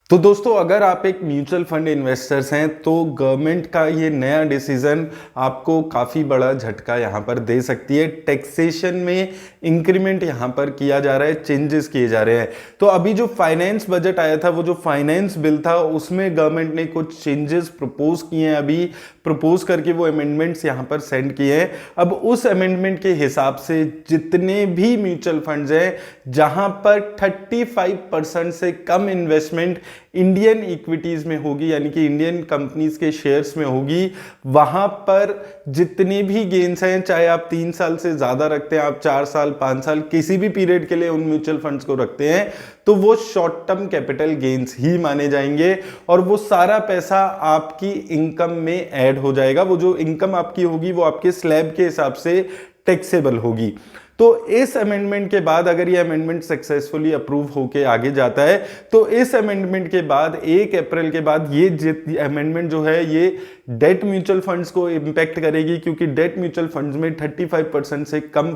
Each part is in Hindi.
तो दोस्तों, अगर आप एक म्यूचुअल फंड इन्वेस्टर्स हैं तो गवर्नमेंट का ये नया डिसीजन आपको काफ़ी बड़ा झटका यहाँ पर दे सकती है। टैक्सेशन में इंक्रीमेंट यहाँ पर किया जा रहा है, चेंजेस किए जा रहे हैं। तो अभी जो फाइनेंस बजट आया था, वो जो फाइनेंस बिल था, उसमें गवर्नमेंट ने कुछ चेंजेस प्रपोज किए हैं। अभी प्रपोज करके वो अमेंडमेंट्स यहाँ पर सेंड किए हैं। अब उस अमेंडमेंट के हिसाब से जितने भी म्यूचुअल फंड्स हैं जहां पर 35% से कम इन्वेस्टमेंट इंडियन इक्विटीज में होगी, यानी कि इंडियन कंपनीज के शेयर्स में होगी, वहां पर जितने भी गेन्स हैं, चाहे आप 3 साल से ज्यादा रखते हैं, आप 4 साल 5 साल किसी भी पीरियड के लिए उन म्यूचुअल फंड्स को रखते हैं, तो वो शॉर्ट टर्म कैपिटल गेन्स ही माने जाएंगे और वो सारा पैसा आपकी इनकम में ऐड हो जाएगा। वो जो इनकम आपकी होगी वो आपके स्लैब के हिसाब से टैक्सेबल होगी। तो इस अमेंडमेंट के बाद, अगर ये अमेंडमेंट सक्सेसफुली अप्रूव होके आगे जाता है, तो इस अमेंडमेंट के बाद 1 अप्रैल के बाद ये अमेंडमेंट जो है ये डेट म्यूचुअल फंड्स को इंपैक्ट करेगी, क्योंकि डेट म्यूचुअल फंड्स में 35% से कम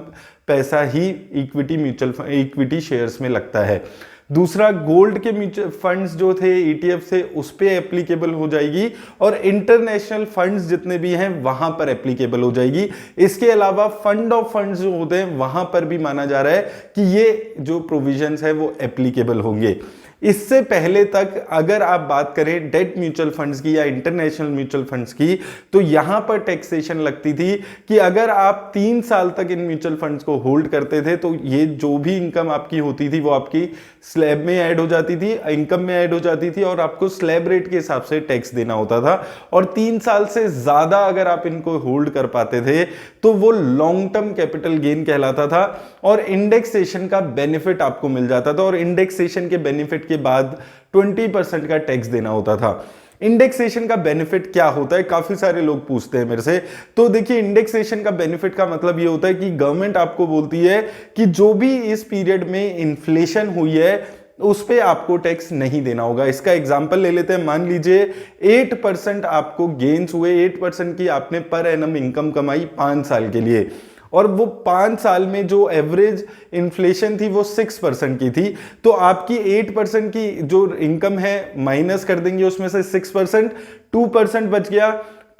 पैसा ही इक्विटी शेयर्स में लगता है। दूसरा, गोल्ड के म्यूचुअल फंड्स जो थे ईटीएफ से, उस पे एप्लीकेबल हो जाएगी और इंटरनेशनल फंड्स जितने भी हैं वहां पर एप्लीकेबल हो जाएगी। इसके अलावा फंड ऑफ फंड्स जो होते हैं वहां पर भी माना जा रहा है कि ये जो प्रोविजंस है वो एप्लीकेबल होंगे। इससे पहले तक अगर आप बात करें डेट म्यूचुअल फंड्स की या इंटरनेशनल म्यूचुअल फंड्स की, तो यहां पर टैक्सेशन लगती थी कि अगर आप 3 साल तक इन म्यूचुअल फंड्स को होल्ड करते थे तो ये जो भी इनकम आपकी होती थी वो आपकी स्लैब में ऐड हो जाती थी, इनकम में ऐड हो जाती थी और आपको स्लैब रेट के हिसाब से टैक्स देना होता था। और 3 साल से ज्यादा अगर आप इनको होल्ड कर पाते थे तो वो लॉन्ग टर्म कैपिटल गेन कहलाता था और इंडेक्सेशन का बेनिफिट आपको मिल जाता था। और इंडेक्सेशन के बेनिफिट के बाद 20% का टैक्स देना होता था। इंडेक्सेशन का बेनिफिट क्या होता है, काफी सारे लोग पूछते हैं मेरे से। तो देखिए, इंडेक्सेशन का बेनिफिट का मतलब ये होता है कि गवर्नमेंट आपको बोलती है कि जो भी इस पीरियड में इन्फ्लेशन हुई है उस पे आपको टैक्स नहीं देना होगा। इसका एग्जांपल ले लेते हैं। मान लीजिए 8% आपको गेन्स हुए, 8% की आपने पर एनम इनकम कमाई 5 साल के लिए, और वो 5 साल में जो एवरेज इन्फ्लेशन थी वो 6% की थी। तो आपकी 8% की जो इनकम है माइनस कर देंगे उसमें से 6%, 2% बच गया।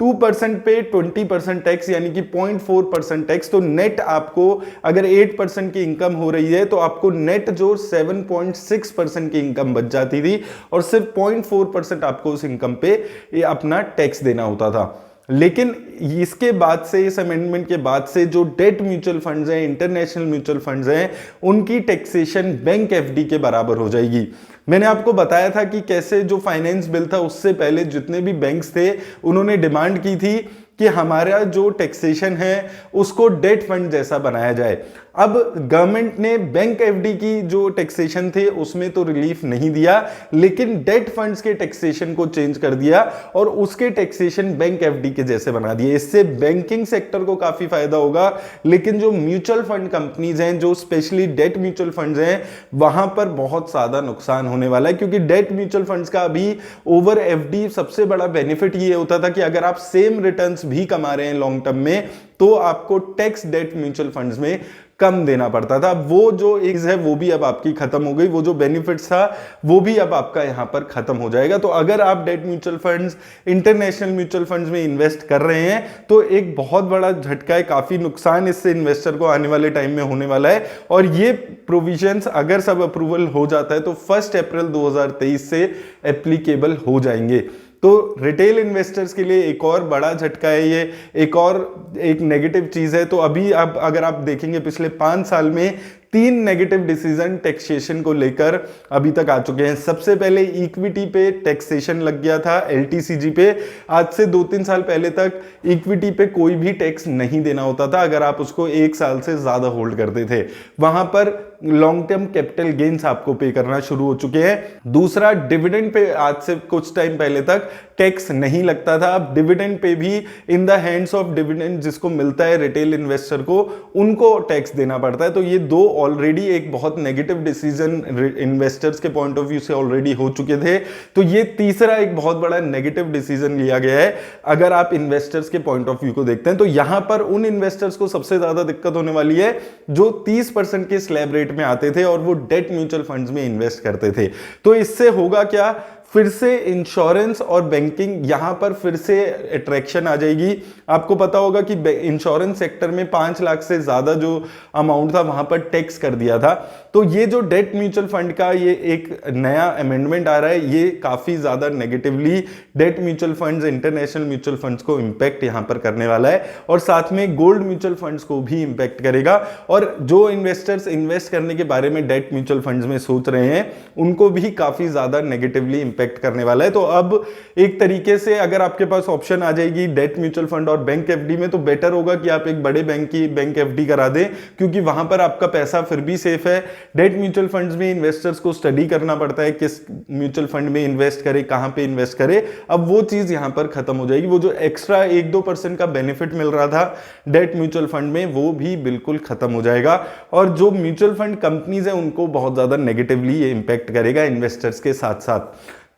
2% पे 20% टैक्स, यानी कि 0.4% टैक्स। तो नेट आपको अगर 8% की इनकम हो रही है तो आपको नेट जो 7.6% की इनकम बच जाती थी और सिर्फ 0.4% आपको उस इनकम पे अपना टैक्स देना होता था। लेकिन इसके बाद से, इस अमेंडमेंट के बाद से, जो डेट म्यूचुअल फंड्स हैं, इंटरनेशनल म्यूचुअल फंड्स हैं, उनकी टैक्सेशन बैंक एफडी के बराबर हो जाएगी। मैंने आपको बताया था कि कैसे जो फाइनेंस बिल था उससे पहले जितने भी बैंक्स थे उन्होंने डिमांड की थी कि हमारा जो टैक्सेशन है उसको डेट फंड जैसा बनाया जाए। अब गवर्नमेंट ने बैंक एफडी की जो टैक्सेशन थे उसमें तो रिलीफ नहीं दिया, लेकिन डेट फंड्स के टैक्सेशन को चेंज कर दिया और उसके टैक्सेशन बैंक एफडी के जैसे बना दिए। इससे बैंकिंग सेक्टर को काफी फायदा होगा, लेकिन जो म्यूचुअल फंड कंपनीज हैं, जो स्पेशली डेट म्यूचुअल फंड्स हैं, वहां पर बहुत ज्यादा नुकसान होने वाला है। क्योंकि डेट म्यूचुअल फंड्स का अभी ओवर एफडी सबसे बड़ा बेनिफिट ये होता था कि अगर आप सेम रिटर्न्स भी कमा रहे हैं लॉन्ग टर्म में तो आपको टैक्स डेट म्यूचुअल फंड्स में कम देना पड़ता था। वो जो एज है वो भी अब आपकी खत्म हो गई, वो जो बेनिफिट्स था वो भी अब आपका यहां पर खत्म हो जाएगा। तो अगर आप debt mutual funds, international mutual funds में इन्वेस्ट कर रहे हैं तो एक बहुत बड़ा झटका है, काफी नुकसान इससे इन्वेस्टर को आने वाले टाइम में होने वाला है। और ये प्रोविजंस अगर सब अप्रूवल हो जाता है तो 1 अप्रैल 2023 से एप्लीकेबल हो जाएंगे। तो रिटेल इन्वेस्टर्स के लिए एक और बड़ा झटका है ये, एक नेगेटिव चीज है। तो अभी अब अगर आप देखेंगे पिछले 5 साल में 3 नेगेटिव डिसीजन टैक्सेशन को लेकर अभी तक आ चुके हैं। सबसे पहले इक्विटी पे टैक्सेशन लग गया था, एलटीसीजी पे। आज से 2-3 साल पहले तक इक्विटी पे कोई भी टैक्स नहीं देना होता था अगर आप उसको 1 साल से ज्यादा होल्ड करते थे। वहां पर लॉन्ग टर्म कैपिटल गेन्स आपको पे करना शुरू हो चुके हैं। दूसरा, डिविडेंड पे आज से कुछ टाइम पहले तक टैक्स नहीं लगता था। अब डिविडेंड पे भी in the hands of dividend जिसको मिलता है रिटेल इन्वेस्टर को, उनको टैक्स देना पड़ता है। तो ये दो ऑलरेडी एक बहुत नेगेटिव डिसीजन इन्वेस्टर्स के पॉइंट ऑफ व्यू से ऑलरेडी हो चुके थे। तो ये तीसरा एक बहुत बड़ा नेगेटिव डिसीजन लिया गया है अगर आप इन्वेस्टर्स के पॉइंट ऑफ व्यू को देखते हैं। तो यहां पर उन इन्वेस्टर्स को सबसे ज्यादा दिक्कत होने वाली है जो 30% के स्लैब रेट में आते थे और वो डेट म्यूचुअल फंड्स में इन्वेस्ट करते थे। तो इससे होगा क्या, फिर से इंश्योरेंस और बैंकिंग यहां पर फिर से अट्रैक्शन आ जाएगी। आपको पता होगा कि इंश्योरेंस सेक्टर में 5 लाख से ज्यादा जो अमाउंट था वहां पर टैक्स कर दिया था। तो ये जो डेट म्यूचुअल फंड का ये एक नया अमेंडमेंट आ रहा है, ये काफी ज्यादा negatively debt mutual funds, international mutual funds को इंपैक्ट यहां पर करने वाला है, और साथ में गोल्ड म्यूचुअल फंड्स को भी इंपैक्ट करेगा। और जो इन्वेस्टर्स इन्वेस्ट करने के बारे में डेट म्यूचुअल फंड्स में सोच रहे हैं उनको भी काफी ज्यादा नेगेटिवली इंपैक्ट करने वाला है। तो अब एक तरीके से अगर आपके पास ऑप्शन आ जाएगी डेट म्यूचुअल फंड और बैंक एफडी में, तो बेटर होगा कि आप एक बड़े बैंक की बैंक एफडी करा दें, क्योंकि वहां पर आपका पैसा फिर भी सेफ है। डेट म्यूचुअल फंड्स में इन्वेस्टर्स को स्टडी करना पड़ता है, किस म्यूचुअल फंड में इन्वेस्ट करे, कहां पे इन्वेस्ट करे। अब वो चीज यहां पर खत्म हो जाएगी। वो जो एक्स्ट्रा 1-2% का बेनिफिट मिल रहा था डेट म्यूचुअल फंड में, वो भी बिल्कुल खत्म हो जाएगा। और जो म्यूचुअल फंड कंपनीज है उनको बहुत ज्यादा नेगेटिवली ये इंपैक्ट करेगा इन्वेस्टर्स के साथ साथ।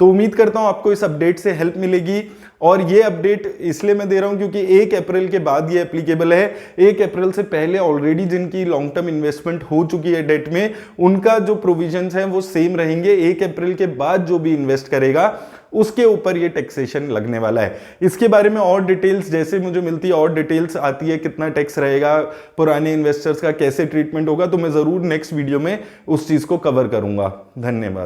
तो उम्मीद करता हूं आपको इस अपडेट से हेल्प मिलेगी। और ये अपडेट इसलिए मैं दे रहा हूं क्योंकि 1 अप्रैल के बाद ये एप्लीकेबल है। 1 अप्रैल से पहले ऑलरेडी जिनकी लॉन्ग टर्म इन्वेस्टमेंट हो चुकी है डेट में, उनका जो प्रोविजंस हैं वो सेम रहेंगे। 1 अप्रैल के बाद जो भी इन्वेस्ट करेगा उसके ऊपर ये टैक्सेशन लगने वाला है। इसके बारे में और डिटेल्स जैसे मुझे मिलती है, और डिटेल्स आती है, कितना टैक्स रहेगा, पुराने इन्वेस्टर्स का कैसे ट्रीटमेंट होगा, तो मैं जरूर नेक्स्ट वीडियो में उस चीज को कवर करूंगा। धन्यवाद।